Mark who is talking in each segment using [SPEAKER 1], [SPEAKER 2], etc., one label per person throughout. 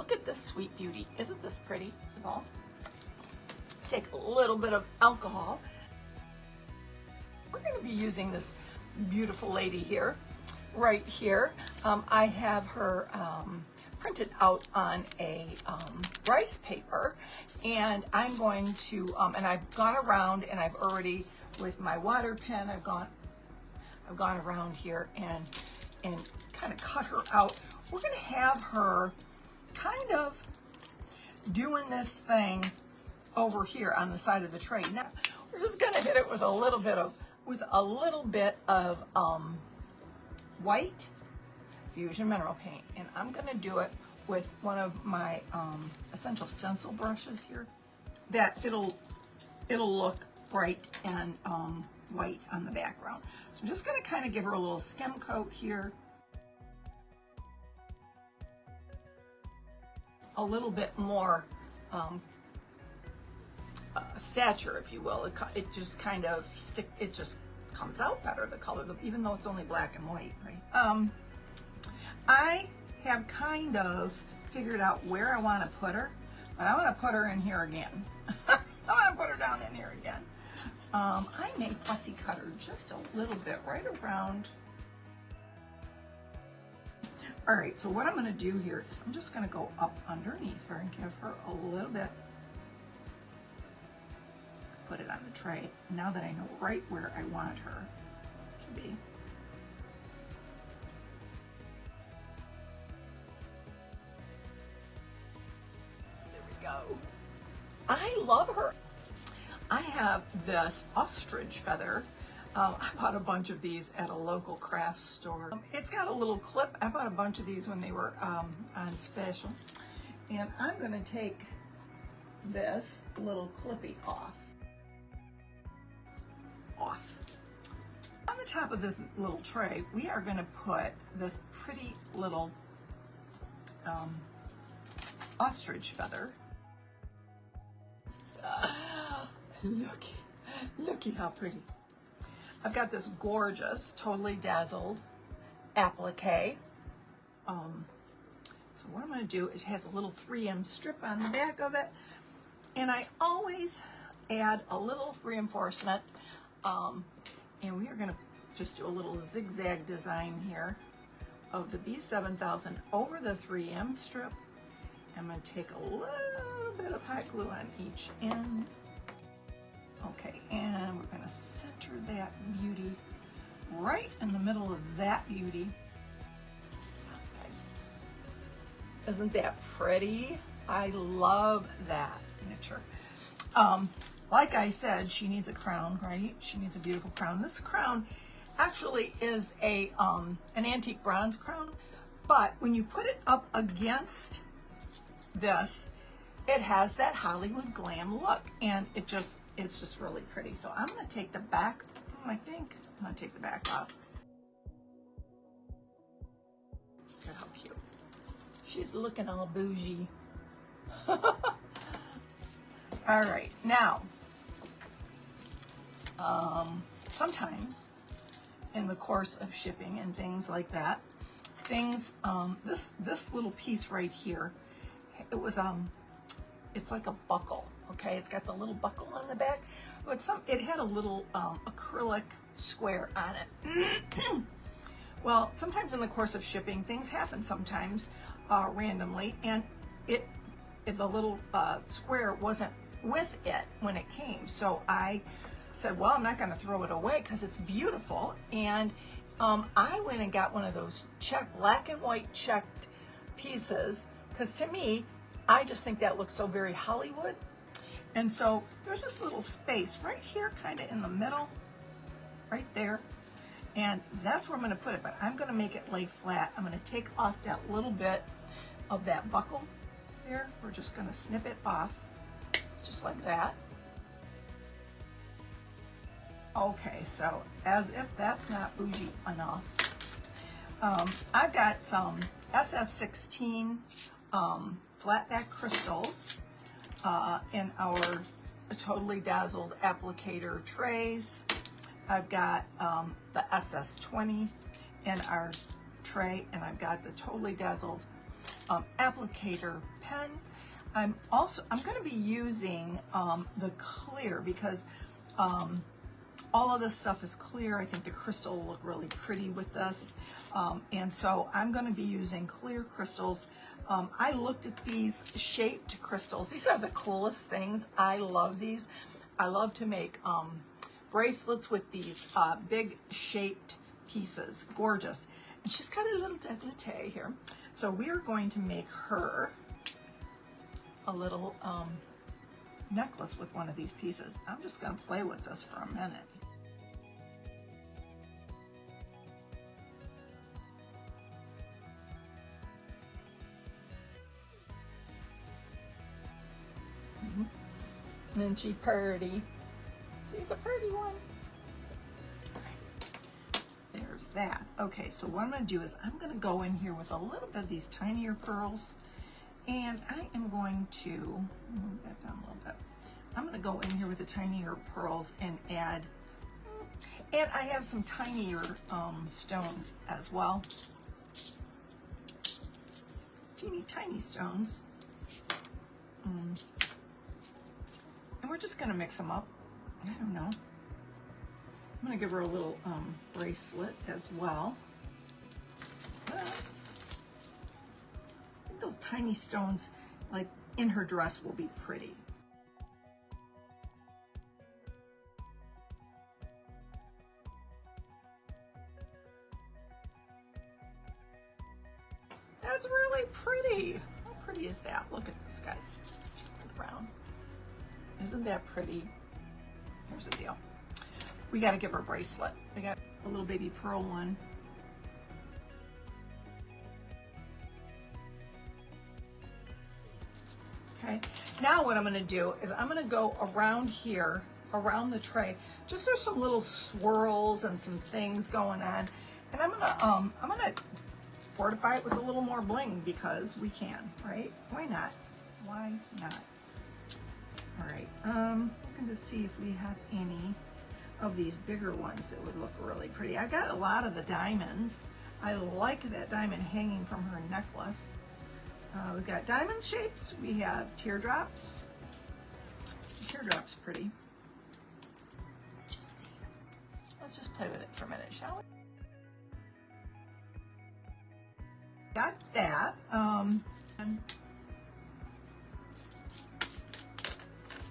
[SPEAKER 1] look at this sweet beauty. Isn't this pretty? First of all, take a little bit of alcohol. We're going to be using this beautiful lady here, right here. I have her printed out on a rice paper, and I'm going to, and I've gone around and I've already, with my water pen, I've gone around here and kind of cut her out. We're going to have her kind of doing this thing over here on the side of the tray. Now we're just going to hit it with a little bit of white Fusion mineral paint, and I'm going to do it with one of my essential stencil brushes here. That it'll look bright and white on the background. So I'm just going to kind of give her a little skim coat here. A little bit more stature, if you will. It just kind of it just comes out better, the color, even though it's only black and white, right? I have kind of figured out where I want to put her, but I want to put her in here again. I want to put her down in here again. I may fussy cut her just a little bit right around. All right, so what I'm going to do here is I'm just going to go up underneath her and give her a little bit. Put it on the tray now that I know right where I want her to be. There we go. I love her. I have this ostrich feather. I bought a bunch of these at a local craft store. It's got a little clip. I bought a bunch of these when they were on special. And I'm going to take this little clippy off. On the top of this little tray, we are going to put this pretty little ostrich feather. Looky how pretty. I've got this gorgeous, Totally Dazzled Applique. So what I'm going to do, it has a little 3M strip on the back of it, and I always add a little reinforcement, and we are going to just do a little zigzag design here of the B7000 over the 3M strip. I'm going to take a little bit of hot glue on each end. Okay, and we're going to center that beauty right in the middle of that beauty. Guys, isn't that pretty? I love that signature. Like I said, she needs a crown, right? She needs a beautiful crown. This crown actually is a an antique bronze crown, but when you put it up against this, it has that Hollywood glam look, and it's just really pretty. So I'm going to take the back, I think I'm going to take the back off. Look at how cute. She's looking all bougie. All right, now, sometimes in the course of shipping and things like that, this little piece right here, it was, it's like a buckle, okay? It's got the little buckle on the back, but it had a little acrylic square on it. Well, sometimes in the course of shipping, things happen sometimes randomly, and the little square wasn't with it when it came. So I said, well, I'm not going to throw it away because it's beautiful. And I went and got one of those black and white checked pieces, because to me, I just think that looks so very Hollywood. And so there's this little space right here, kind of in the middle, right there. And that's where I'm going to put it, but I'm going to make it lay flat. I'm going to take off that little bit of that buckle there. We're just going to snip it off, just like that. Okay, so as if that's not bougie enough, I've got some SS16 flatback crystals in our Totally Dazzled Applicator trays. I've got the SS20 in our tray, and I've got the Totally Dazzled applicator pen. I'm going to be using the clear because all of this stuff is clear. I think the crystal will look really pretty with this. And so I'm going to be using clear crystals. I looked at these shaped crystals. These are the coolest things. I love these. I love to make bracelets with these big shaped pieces. Gorgeous. And she's got a little décolleté here. So we are going to make her a little necklace with one of these pieces. I'm just going to play with this for a minute. And she's pretty. She's a pretty one. There's that. Okay, so what I'm going to do is I'm going to go in here with a little bit of these tinier pearls, and I am going to move that down a little bit. I'm going to go in here with the tinier pearls and add, and I have some tinier stones as well. Teeny tiny stones. And we're just going to mix them up. I don't know. I'm going to give her a little bracelet as well. This. I think those tiny stones, like in her dress, will be pretty. That's really pretty. How pretty is that? Look at this, guys. Around. Isn't that pretty? Here's the deal. We got to give her a bracelet. We got a little baby pearl one. Okay. Now what I'm going to do is I'm going to go around here, around the tray. Just there's some little swirls and some things going on, and I'm gonna fortify it with a little more bling because we can, right? Why not? Why not? All right, looking to see if we have any of these bigger ones that would look really pretty. I've got a lot of the diamonds. I like that diamond hanging from her necklace. We've got diamond shapes. We have teardrops. Teardrops pretty. Let's just play with it for a minute, shall we? Got that. And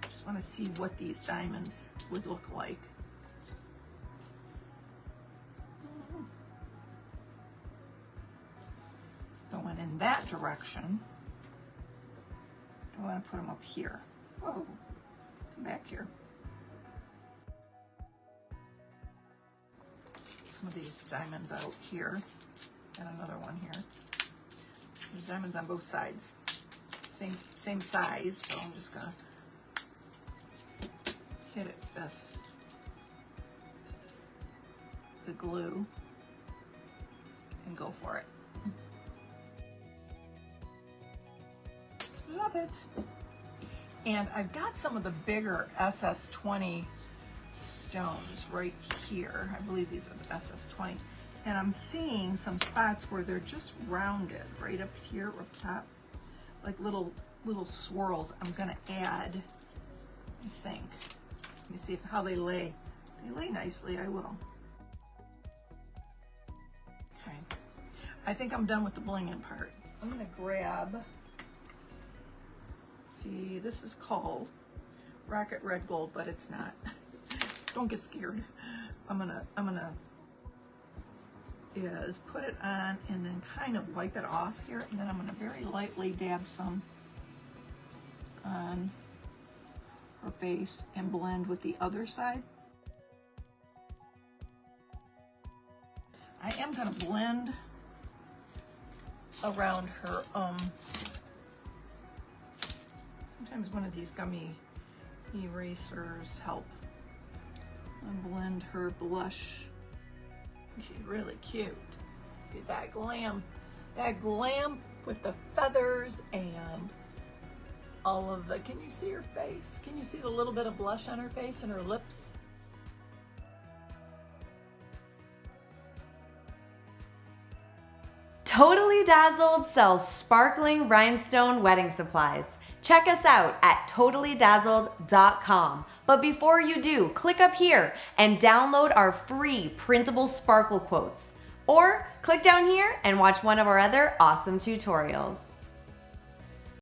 [SPEAKER 1] just want to see what these diamonds would look like. Going in that direction. I want to put them up here. Whoa, come back here. Some of these diamonds out here, and another one here. There's diamonds on both sides. Same size, so I'm just gonna hit it with the glue and go for it. Love it. And I've got some of the bigger SS20 stones right here. I believe these are the SS20. And I'm seeing some spots where they're just rounded right up here up top, like little swirls. I'm gonna add, I think. Let me see how they lay. They lay nicely, I will. Okay, I think I'm done with the blinging part. I'm gonna grab, see, this is called Rocket Red Gold, but it's not. Don't get scared. I'm gonna is put it on and then kind of wipe it off here, and then I'm gonna very lightly dab some on her face and blend with the other side. I am gonna blend around her, sometimes one of these gummy erasers help. And blend her blush. She's really cute. Get that glam with the feathers and all of the, can you see her face? Can you see the little bit of blush on her face and her lips?
[SPEAKER 2] Totally Dazzled sells sparkling rhinestone wedding supplies. Check us out at totallydazzled.com. But before you do, click up here and download our free Printable Sparkle Quotes. Or click down here and watch one of our other awesome tutorials.